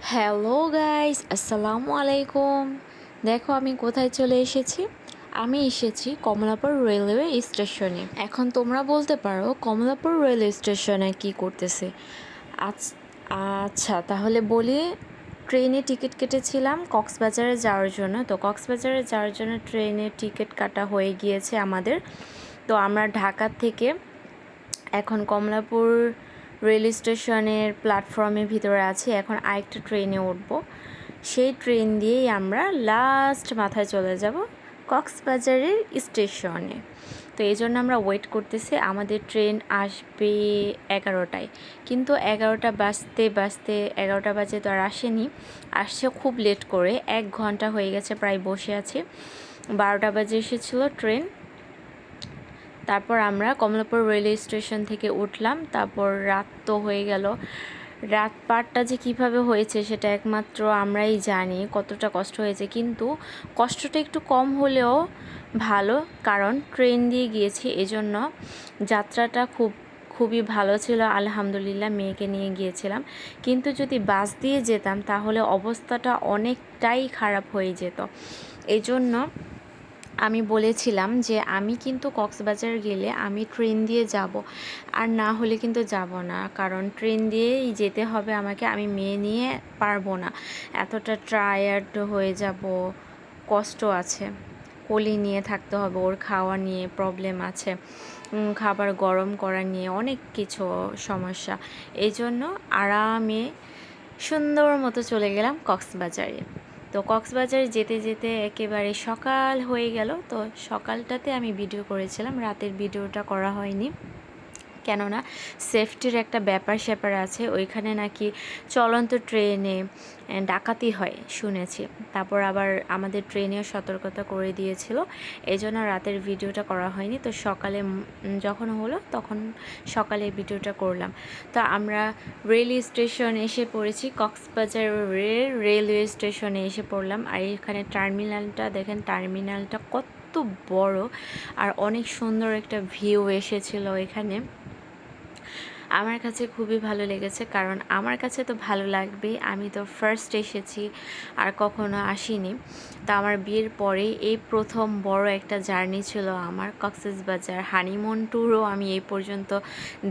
Hello guys, আসসালামু আলাইকুম। দেখো আমি কোথায় চলে এসেছি। আমি এসেছি কমলাপুর রেলওয়ে স্টেশনে। এখন তোমরা বলতে পারো কমলাপুর রেলওয়ে স্টেশনে কি করতেছে। আচ্ছা তাহলে বলি, ট্রেনে টিকিট কেটেছিলাম কক্সবাজারে যাওয়ার জন্য। তো কক্সবাজারে যাওয়ার জন্য ট্রেনের টিকিট কাটা হয়ে গিয়েছে আমাদের। তো আমরা ঢাকা থেকে এখন কমলাপুর রেল স্টেশনের প্ল্যাটফর্মের ভিতরে আছি। এখন আরেকটা ট্রেনে উঠবো, সেই ট্রেন দিয়েই আমরা লাস্ট মাথায় চলে যাব কক্সবাজারের স্টেশনে। তো এই জন্য আমরা ওয়েট করতেছি, আমাদের ট্রেন আসবে 11টায়, কিন্তু 11টা বাজতে বাজতে 11টা বাজে তো আর আসেনি, আসছে খুব লেট করে। 1 ঘন্টা হয়ে গেছে প্রায় বসে আছি। 12টা বাজে এসেছিলো ট্রেন। তারপর আমরা কমলাপুর রেলওয়ে স্টেশন থেকে উঠলাম। তারপর রাত তো হয়ে গেল। রাত পারটা যে কিভাবে হয়েছে সেটা একমাত্র আমরাই জানি, কতটা কষ্ট হয়েছে। কিন্তু কষ্টটা একটু কম হলেও ভালো, কারণ ট্রেন দিয়ে গিয়েছি, এজন্য যাত্রাটা খুবই ভালো ছিল আলহামদুলিল্লাহ। মেয়েকে নিয়ে গিয়েছিলাম, কিন্তু যদি বাস দিয়ে যেতাম তাহলে অবস্থাটা অনেকটাই খারাপ হয়ে যেত। এই জন্য আমি বলেছিলাম যে আমি কিন্তু কক্সবাজার গেলে আমি ট্রেন দিয়ে যাব, আর না হলে কিন্তু যাব না, কারণ ট্রেন দিয়েই যেতে হবে আমাকে। আমি মেয়ে নিয়ে পারবো না, এতটা টায়ার্ড হয়ে যাব, কষ্ট আছে, কোলে নিয়ে থাকতে হবে, ওর খাওয়া নিয়ে প্রবলেম আছে, খাবার গরম করা নিয়ে অনেক কিছু সমস্যা। এই জন্য আরামে সুন্দর মতো চলে গেলাম কক্সবাজারে। তো কক্সবাজার যেতে যেতে একেবারে সকাল হয়ে গেল। তো সকালটাতে আমি ভিডিও করেছিলাম, রাতের ভিডিওটা করা হয়নি, কেননা সেফটির একটা ব্যাপার স্যাপার আছে। ওইখানে নাকি চলন্ত ট্রেনে ডাকাতি হয় শুনেছি। তারপর আবার আমাদের ট্রেনেও সতর্কতা করে দিয়েছিল, এই জন্য রাতের ভিডিওটা করা হয়নি। তো সকালে যখন হলো তখন সকালে ভিডিওটা করলাম। তো আমরা রেল স্টেশন এসে পড়েছি, কক্সবাজার রেলওয়ে স্টেশনে এসে পড়লাম। আর এখানে টার্মিনালটা দেখেন, টার্মিনালটা কত বড় আর অনেক সুন্দর একটা ভিউ এসেছিল এখানে। আমার কাছে খুবই ভালো লেগেছে, কারণ আমার কাছে তো ভালো লাগবেই, আমি তো ফার্স্ট এসেছি আর কখনো আসিনি। তো আমার বিয়ের পরে এই প্রথম বড় একটা জার্নি ছিল আমার কক্সবাজার। হানিমুন ট্যুরও আমি এই পর্যন্ত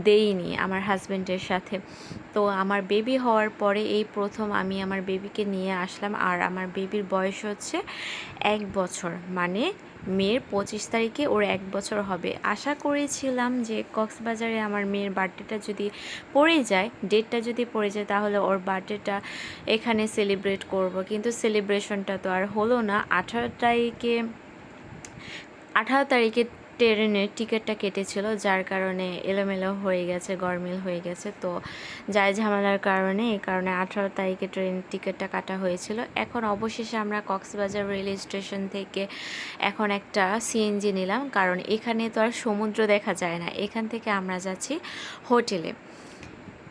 দেইনি আমার হাজব্যান্ডের সাথে। তো আমার বেবি হওয়ার পরে এই প্রথম আমি আমার বেবিকে নিয়ে আসলাম। আর আমার বেবির বয়স হচ্ছে 1 বছর, মানে মেয়ের 25 তারিখে ওর 1 বছর হবে। আশা করেছিলাম যে কক্সবাজারে আমার মেয়ের বার্থডেটা যদি পড়ে যায়, ডেটটা যদি পড়ে যায়, তাহলে ওর বার্থডেটা এখানে সেলিব্রেট করব, কিন্তু সেলিব্রেশনটা তো আর হলো না। 18 তারিখে ট্রেনের টিকিটটা কেটেছিল, যার কারণে এলোমেলো হয়ে গেছে, গরমিল হয়ে গেছে। তো যাই ঝামেলার কারণে, এই কারণে 18 তারিখে ট্রেনের টিকিটটা কাটা হয়েছিল। এখন অবশেষে আমরা কক্সবাজার রেল স্টেশন থেকে এখন একটা সিএনজি নিলাম, কারণ এখানে তো আর সমুদ্র দেখা যায় না। এখান থেকে আমরা যাচ্ছি হোটেলে।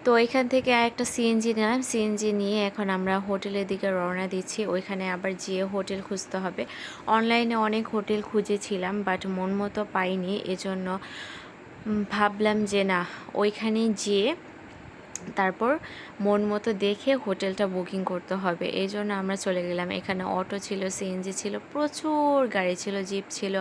তো এখান থেকে একটা সিএনজি নিলাম, সিএনজি নিয়ে এখন আমরা হোটেলের দিকে রওনা দিচ্ছি। ওইখানে আবার যেয়ে হোটেল খুঁজতে হবে। অনলাইনে অনেক হোটেল খুঁজেছিলাম, বাট মন মতো পাইনি। এজন্য ভাবলাম যে না, ওইখানেই যেয়ে তারপর মন মতো দেখে হোটেলটা বুকিং করতে হবে। এই জন্য আমরা চলে গেলাম। এখানে অটো ছিল, সিএনজি ছিল, প্রচুর গাড়ি ছিল, জিপ ছিল।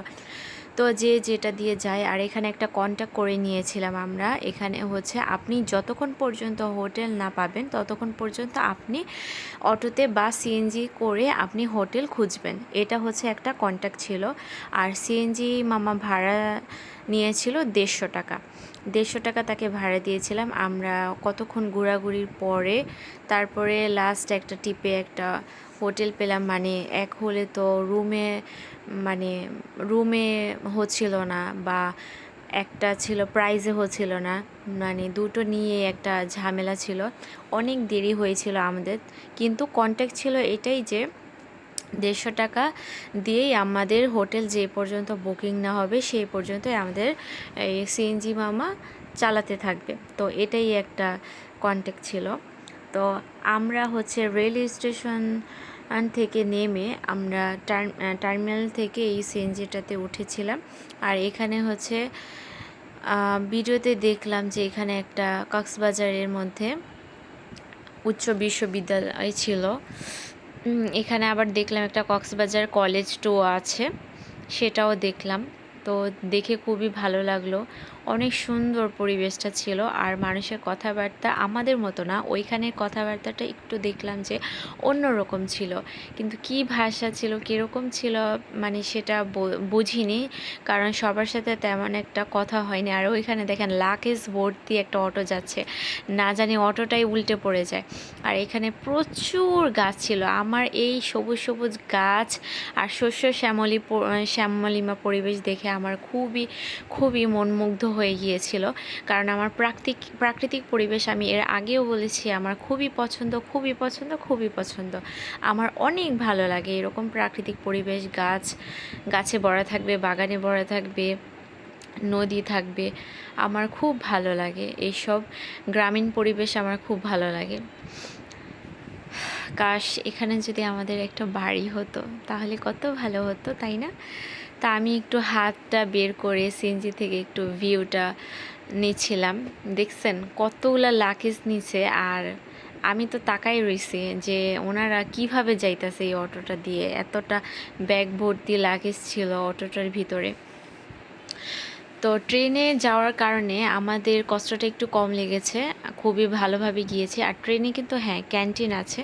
তো যে যেটা দিয়ে যায়। আর এখানে একটা কন্ট্যাক্ট করে নিয়েছিলাম আমরা। এখানে হচ্ছে আপনি যতক্ষণ পর্যন্ত হোটেল না পাবেন ততক্ষণ পর্যন্ত আপনি অটোতে বা সিএনজি করে আপনি হোটেল খুঁজবেন, এটা হচ্ছে একটা কন্ট্যাক্ট ছিল। আর সিএনজি মামা ভাড়া নিয়েছিল 150 টাকা। 150 টাকা তাকে ভাড়া দিয়েছিলাম। আমরা কতক্ষণ ঘোরাঘুরির পরে তারপরে লাস্ট একটা টিপে একটা হোটেল পেলাম। মানে এক হলে তো মানে রুমে হচ্ছিল না, বা একটা ছিল প্রাইজে হচ্ছিল না, মানে দুটো নিয়ে একটা ঝামেলা ছিল। অনেক দেরি হয়েছিল আমাদের, কিন্তু কন্ট্যাক্ট ছিল এটাই যে 150 টাকা দিয়েই আমাদের হোটেল যে পর্যন্ত বুকিং না হবে সেই পর্যন্তই আমাদের এই সিএনজি মামা চালাতে থাকবে। তো এটাই একটা কন্ট্যাক্ট ছিল। তো আমরা হচ্ছে রেল স্টেশন থেকে নেমে আমরা টার্মিনাল থেকে এই সিএনজিটাতে উঠেছিলাম। আর এখানে হচ্ছে ভিডিওতে দেখলাম যে এখানে একটা কক্সবাজারের মধ্যে উচ্চ বিশ্ববিদ্যালয় ছিল। এখানে আবার দেখলাম একটা কক্সবাজার কলেজ টো আছে, সেটাও দেখলাম। তো দেখে খুবই ভালো লাগলো, অনেক সুন্দর পরিবেশটা ছিল। আর মানুষের কথাবার্তা আমাদের মতো না, ওইখানের কথাবার্তাটা একটু দেখলাম যে অন্যরকম ছিল, কিন্তু কি ভাষা ছিল, কীরকম ছিল মানে সেটা বুঝিনি, কারণ সবার সাথে তেমন একটা কথা হয়নি। আর ওইখানে দেখেন লাগেজ ভর্তি একটা অটো যাচ্ছে, না জানি অটোটাই উল্টে পড়ে যায়। আর এখানে প্রচুর গাছ ছিল, আমার এই সবুজ সবুজ গাছ আর শস্য শ্যামলিমা পরিবেশ দেখে আমার খুবই খুবই মনমুগ্ধ হয়ে গিয়েছিল। কারণ আমার প্রাকৃতিক পরিবেশ, আমি এর আগেও বলেছি, আমার খুবই পছন্দ, খুবই পছন্দ, খুবই পছন্দ। আমার অনেক ভালো লাগে এরকম প্রাকৃতিক পরিবেশ, গাছে ভরা থাকবে, বাগানে ভরা থাকবে, নদী থাকবে, আমার খুব ভালো লাগে এইসব গ্রামীণ পরিবেশ, আমার খুব ভালো লাগে। কাশ এখানে যদি আমাদের একটা বাড়ি হতো তাহলে কত ভালো হতো, তাই না? তা আমি একটু হাতটা বের করে সিএনজি থেকে একটু ভিউটা নিচ্ছিলাম। দেখছেন কতগুলা লাগেজ নিচে, আর আমি তো তাকাই রইছি যে ওনারা কিভাবে যাইতেছে এই অটোটা দিয়ে, এতটা ব্যাগ ভর্তি লাগেজ ছিল অটোটার ভিতরে। তো ট্রেনে যাওয়ার কারণে আমাদের কষ্টটা একটু কম লেগেছে, খুবই ভালোভাবে গিয়েছি। আর ট্রেনে কিন্তু হ্যাঁ ক্যান্টিন আছে,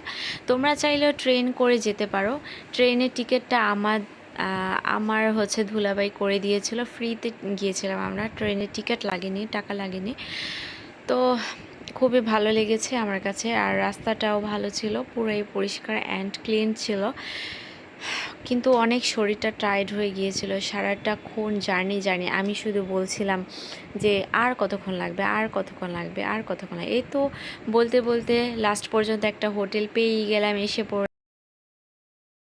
তোমরা চাইলেও ট্রেন করে যেতে পারো। ট্রেনের টিকিটটা আমার হচ্ছে ধুলাবাই করে দিয়েছিল, ফ্রিতে গিয়েছিলাম আমরা, ট্রেনের টিকিট লাগেনি, টাকা লাগেনি। তো খুবই ভালো লেগেছে আমার কাছে। আর রাস্তাটাও ভালো ছিল, পুরোই পরিষ্কার অ্যান্ড ক্লিন ছিল। কিন্তু অনেক শরীরটা টায়ার্ড হয়ে গিয়েছিল, সারাটাক্ষণ জার্নি। আমি শুধু বলছিলাম যে আর কতক্ষণ লাগবে, আর কতক্ষণ লাগবে, আর কতক্ষণ লাগবে। এই তো বলতে বলতে লাস্ট পর্যন্ত একটা হোটেল পেয়েই গেলাম, এসে